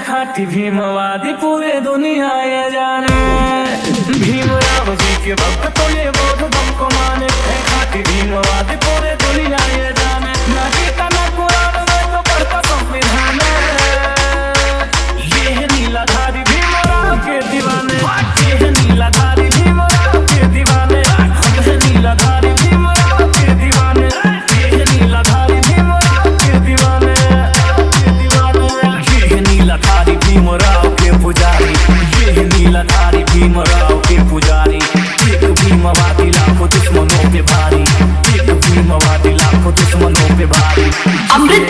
खाटी भीमवादी पूरे दुनिया ये जाने। भीमराव जी के भक्त तो ये बौद्ध धर्म को माने। खाटी भीमवादी पूरे दुनिया ये जाने। ना गीता ना कुरान में तो पढ़ता संविधान। ये है नीलाधारी भीमराव के दीवाने। ये है नीलाधारी भीमराव के दीवाने। हम है नीलाधारी भीमराव के दीवाने। ये है नीलाधारी भीमराव के दीवाने। ये है नीलाधारी भीमराव के पुजारी। ये है नीलाधारी भीमराव के पुजारी। एक भीमवादी लाखों दुश्मनों पे भारी। एक भीमवादी लाखों दुश्मनों पे भारी। अमृत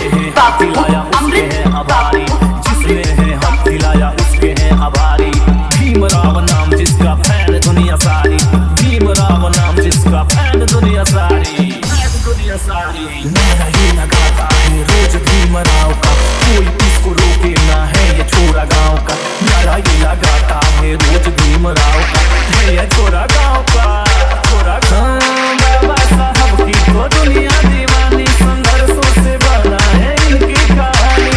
दिलाया उसके है आभारी। जिसने है हक दिलाया उसके है आभारी। भीमराव नाम जिसका फैन दुनिया सारी। भीमराव नाम जिसका फैन दुनिया सारी। दुनिया सारी मेरा ये लगाता है रोज भीमराव का। कोई किसको रोके ना है ये छोरा गाँव का। मेरा ये लगाता है रोज भीमराव का। है ये छोरा गाँव का। छोरा गाँव बाबा साहब की तो दुनिया दीवानी। संघर्षों से बना है इनकी कहानी।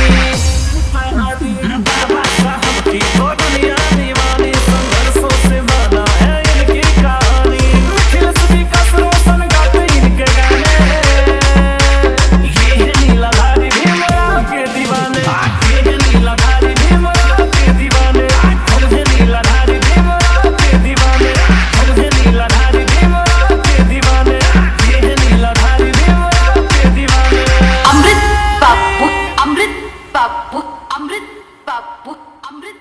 बाबा साहब की तो दुनिया दीवानी। संघर्षों से बना है इनकी कहानी। फिलसफी का रोशन गाते इनके गाने। ये है नीलाधारी भीमराव के दीवाने। ये है नीलाधारी भीमराव के दीवाने। हम है नीलाधारी भीमराव के दीवाने। हम है नीलाधारी भीमराव के दीवाने। ये है नीलाधारी भीमराव के दीवाने। अमृत बापू, अमृत बापू, अमृत बापू, अमृत